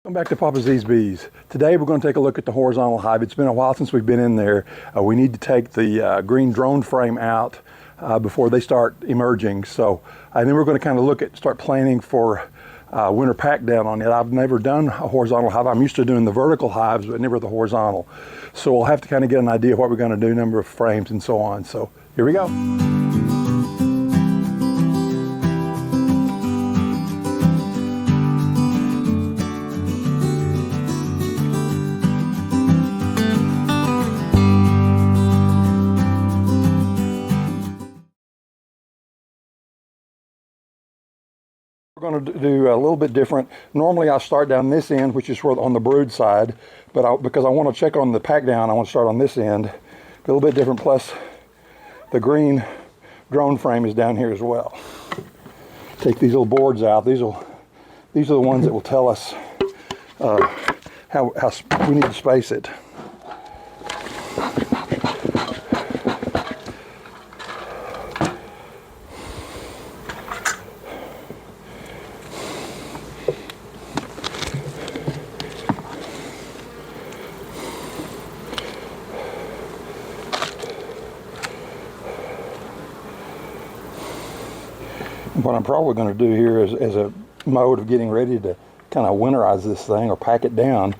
Welcome back to Papa Z's Bees. Today we're going to take a look at the horizontal hive. It's been a while since we've been in there. We need to take the green drone frame out before they start emerging. So, and then we're going to kind of start planning for winter pack down on it. I've never done a horizontal hive. I'm used to doing the vertical hives, but never the horizontal. So we'll have to kind of get an idea of what we're going to do, number of frames and so on. So here we go. We're going to do a little bit different. Normally I start down this end, which is on the brood side, but because I want to check on the pack down, I want to start on this end. A little bit different, plus the green drone frame is down here as well. Take these little boards out. These are the ones that will tell us how we need to space it. What I'm probably going to do here is, as a mode of getting ready to kind of winterize this thing or pack it down,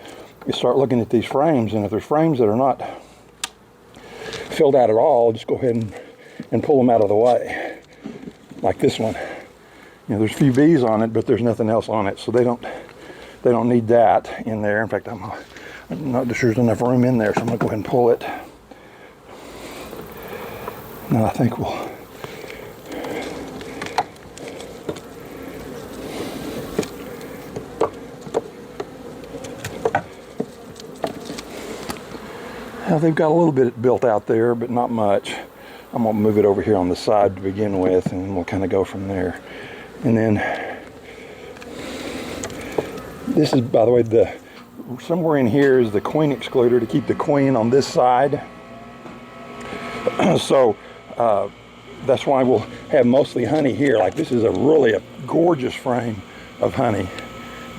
is start looking at these frames, and if there's frames that are not filled out at all, just go ahead and pull them out of the way. Like this one. You know, there's a few bees on it, but there's nothing else on it, so they don't need that in there. In fact, I'm not sure there's enough room in there, so I'm going to go ahead and pull it. Now I think we'll they've got a little bit built out there, but not much. I'm going to move it over here on the side to begin with, and we'll kind of go from there. And then this is, by the way, somewhere in here is the queen excluder to keep the queen on this side. So that's why we'll have mostly honey here. Like this is really a gorgeous frame of honey,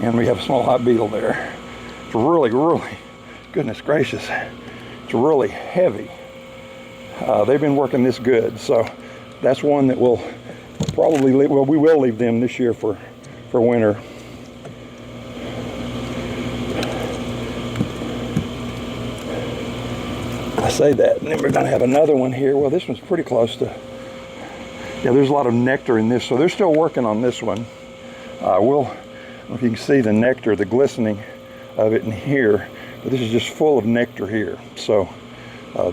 and we have a small hive beetle there. It's really, goodness gracious. It's really heavy. They've been working this good, so that's one that we'll probably leave. Well, we will leave them this year for winter. I say that, and then we're going to have another one here. Well, this one's pretty close to. Yeah, there's a lot of nectar in this, so they're still working on this one. I don't know if you can see the nectar, the glistening of it in here. But this is just full of nectar here. So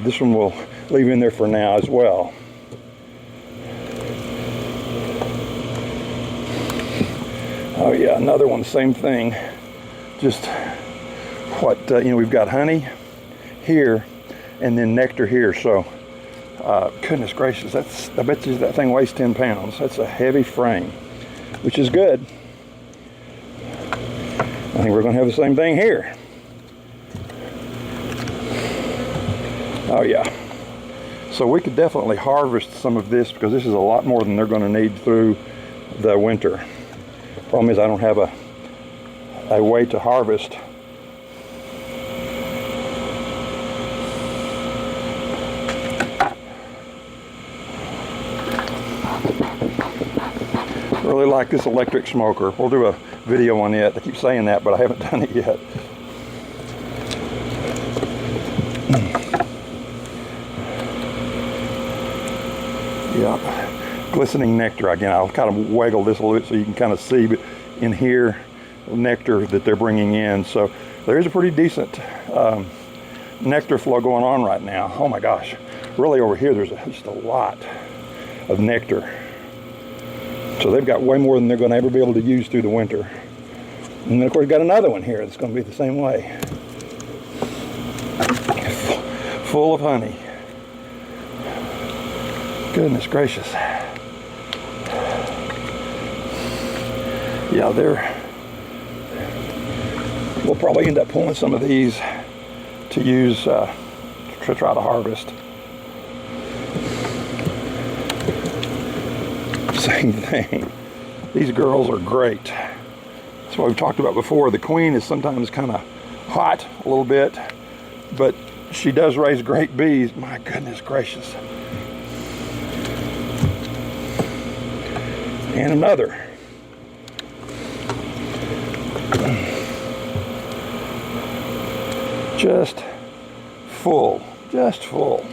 this one we'll leave in there for now as well. Oh yeah, another one, same thing. Just we've got honey here and then nectar here. So goodness gracious, I bet you that thing weighs 10 pounds. That's a heavy frame, which is good. I think we're going to have the same thing here. Oh yeah, so we could definitely harvest some of this because this is a lot more than they're going to need through the winter. Problem is I don't have a way to harvest. Really like this electric smoker. We'll do a video on it. I keep saying that, but I haven't done it yet. Yeah, glistening nectar. Again, I'll kind of waggle this a little bit so you can kind of see, but in here, nectar that they're bringing in. So there is a pretty decent nectar flow going on right now. Oh my gosh. Really over here, there's just a lot of nectar. So they've got way more than they're going to ever be able to use through the winter. And then of course, we've got another one here that's going to be the same way. Full of honey. Goodness gracious. Yeah, we'll probably end up pulling some of these to use to try to harvest. Same thing. These girls are great. It's So we've talked about before, the queen is sometimes kind of hot a little bit, but she does raise great bees. My goodness gracious. And another. Just full, just full.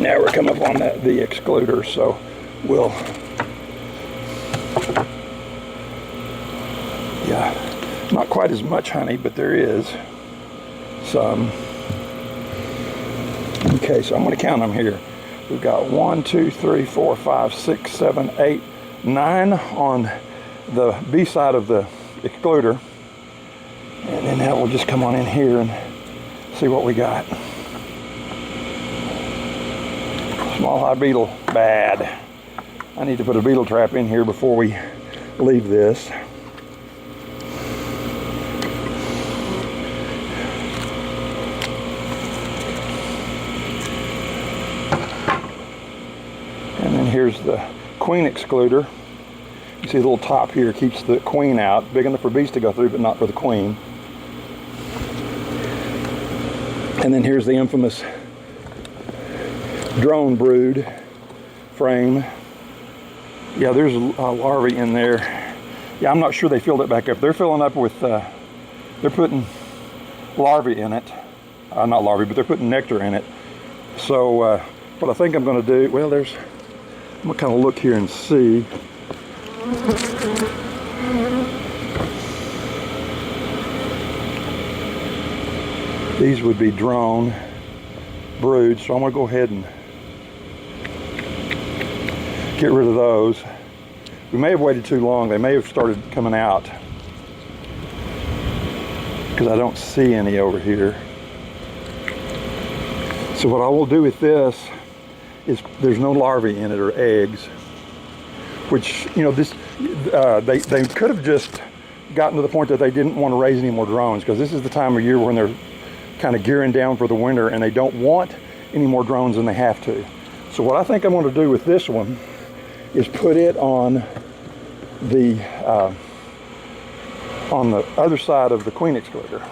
Now we're coming up on the excluder, so we'll, yeah, not quite as much honey, but there is some. Okay, so I'm going to count them here. We've got 1, 2, 3, 4, 5, 6, 7, 8, 9 on the B side of the excluder. And then now we'll just come on in here and see what we got. Small hive beetle, bad. I need to put a beetle trap in here before we leave this. And then here's the queen excluder. You see the little top here keeps the queen out, big enough for bees to go through, but not for the queen. And then here's the infamous drone brood frame. Yeah, there's larvae in there. Yeah, I'm not sure they filled it back up. They're filling up with, they're putting larvae in it. Not larvae, but they're putting nectar in it. So what I think I'm going to do, well, I'm going to kind of look here and see. These would be drone broods, so I'm going to go ahead and get rid of those. We may have waited too long. They may have started coming out because I don't see any over here. So what I will do with this is there's no larvae in it or eggs, which, you know, this they could have just gotten to the point that they didn't want to raise any more drones, because this is the time of year when they're kind of gearing down for the winter and they don't want any more drones than they have to. So what I think I'm going to do with this one is put it on the other side of the queen excluder.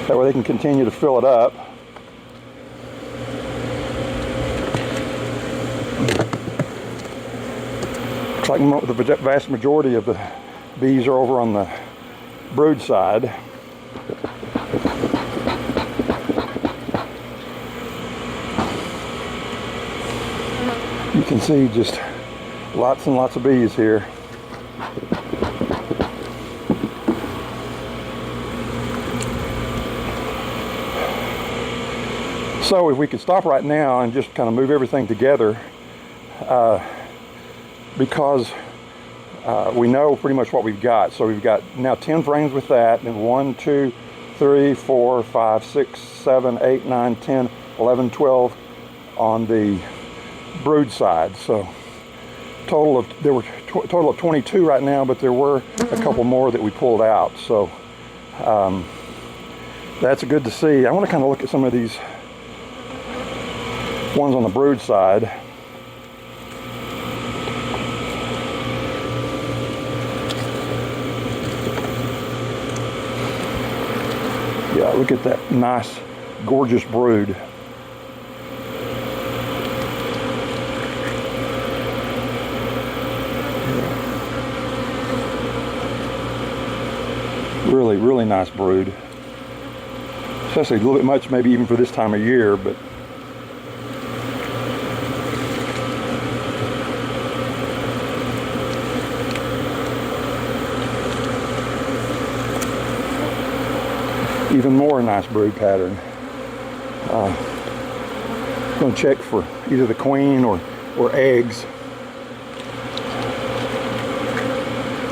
That way they can continue to fill it up. Looks like the vast majority of the bees are over on the brood side. You can see just lots and lots of bees here. So if we could stop right now and just kind of move everything together, because we know pretty much what we've got. So we've got now 10 frames with that, and 1, 2, 3, 4, 5, 6, 7, 8, 9, 10, 11, 12 on the brood side. So there were total of 22 right now, but there were a couple more that we pulled out. So that's good to see. I want to kind of look at some of these ones on the brood side. Yeah, look at that nice, gorgeous brood. Really, really nice brood. Especially a little bit much, maybe even for this time of year, but even more nice brood pattern. I'm going to check for either the queen or eggs.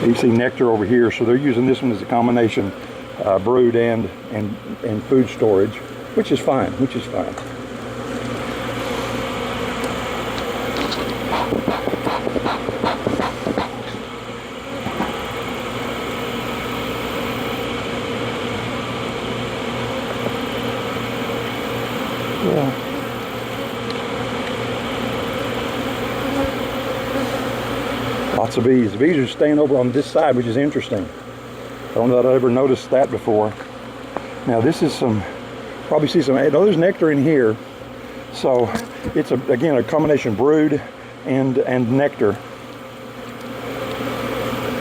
You see nectar over here, so they're using this one as a combination brood and food storage, which is fine, Lots of bees. The bees are staying over on this side, which is interesting. I don't know that I ever noticed that before. Now this is probably see some, there's nectar in here. So it's, again, a combination brood and nectar.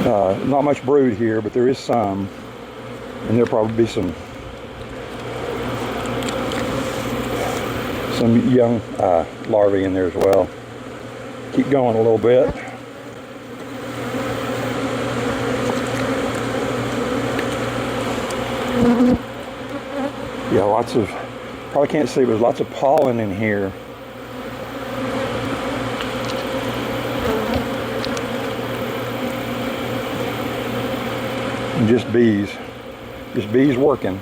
Not much brood here, but there is some. And there'll probably be some young larvae in there as well. Keep going a little bit. Yeah, lots of, probably can't see, but there's lots of pollen in here. And just bees working.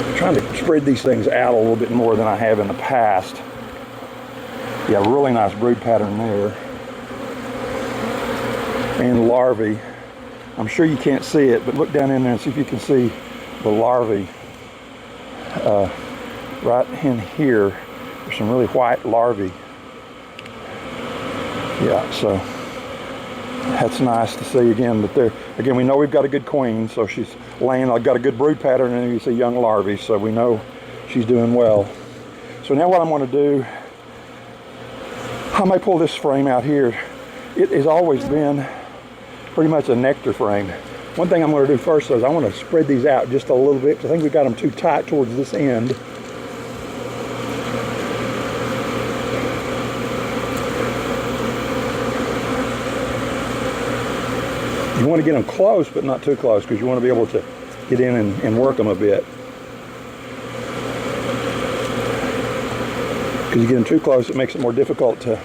I'm trying to spread these things out a little bit more than I have in the past. Yeah, really nice brood pattern there. And larvae. I'm sure you can't see it, but look down in there and see if you can see the larvae. Right in here, there's some really white larvae. Yeah, so that's nice to see again. But again, we know we've got a good queen, so she's laying. I've got a good brood pattern, and you see young larvae, so we know she's doing well. So now what I'm going to do, I may pull this frame out here. It has always been pretty much a nectar frame. One thing I'm going to do first is I want to spread these out just a little bit, because I think we got them too tight towards this end. You want to get them close, but not too close, because you want to be able to get in and work them a bit. Because you get them too close, it makes it more difficult to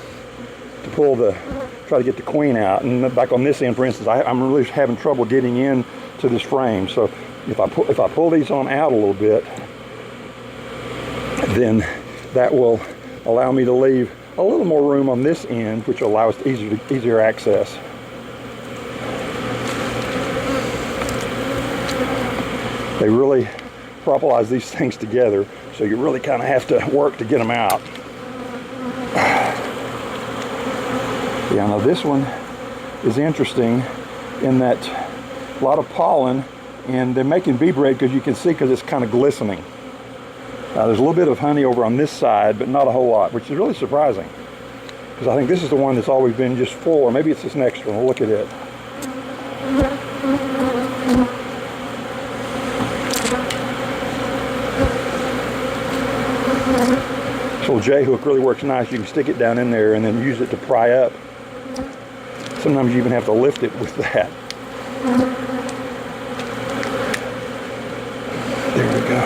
try to get the queen out. And back on this end, for instance, I'm really having trouble getting in to this frame. So if I pull these on out a little bit, then that will allow me to leave a little more room on this end, which will allow us easier access. They really propolize these things together, so you really kind of have to work to get them out. Yeah, now this one is interesting in that a lot of pollen, and they're making bee bread, because you can see, because it's kind of glistening. There's a little bit of honey over on this side, but not a whole lot, which is really surprising, because I think this is the one that's always been just full, or maybe it's this next one. We'll look at it. This little J hook really works nice. You can stick it down in there and then use it to pry up. Sometimes you even have to lift it with that. There we go.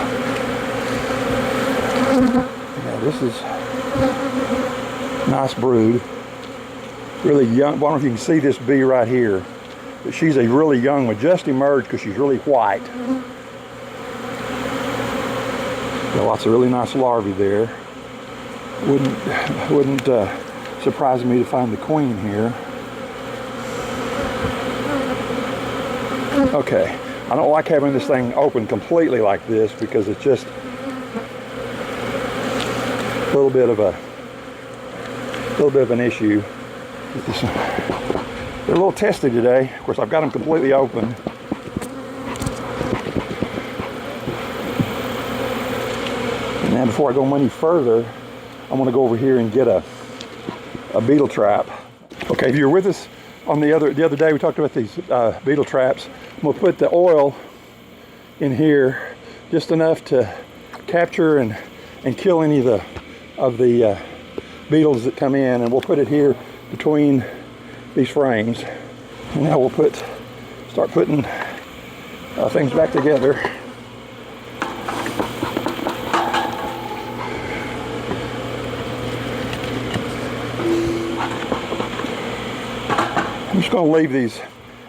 Yeah, this is nice brood. Really young. I don't know if you can see this bee right here, but she's a really young one, just emerged, because she's really white. Got lots of really nice larvae there. Wouldn't surprise me to find the queen here. Okay, I don't like having this thing open completely like this, because it's just a little bit of an issue. They're a little testy today. Of course, I've got them completely open. And now, before I go any further, I'm going to go over here and get a beetle trap. Okay, if you're with us on the other day, we talked about these beetle traps. I'm going to put the oil in here, just enough to capture and kill any of the beetles that come in, and we'll put it here between these frames. And now we'll start putting things back together. I'm just going to leave these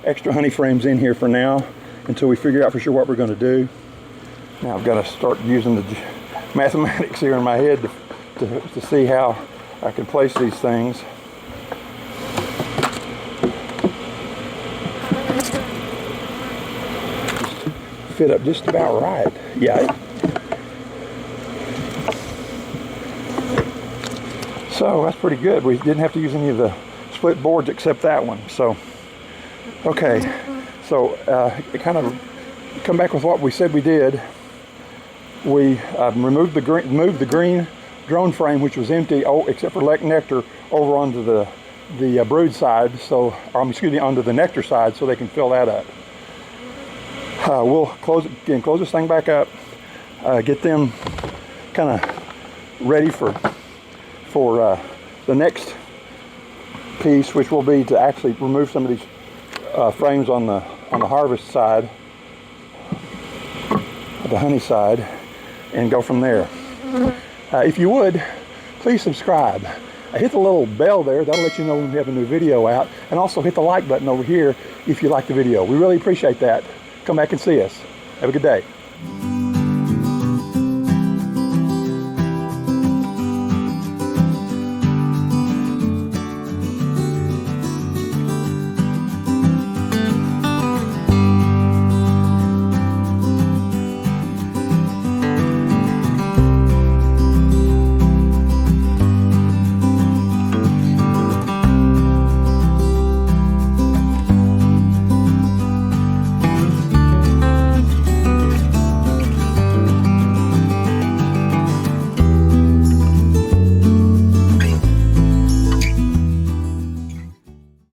extra honey frames in here for now until we figure out for sure what we're going to do. Now I've got to start using the mathematics here in my head to see how I can place these things. Fit up just about right. Yeah. So that's pretty good. We didn't have to use any of the split boards except that one. So, okay. So kind of come back with what we said we did. We moved the green drone frame, which was empty, except for nectar, over onto the brood side. So, excuse me, onto the nectar side, so they can fill that up. We'll close this thing back up, get them kind of ready for the next piece, which will be to actually remove some of these frames on the harvest side, the honey side, and go from there. If you would, please subscribe. Hit the little bell there. That'll let you know when we have a new video out. And also hit the like button over here if you like the video. We really appreciate that. Come back and see us. Have a good day.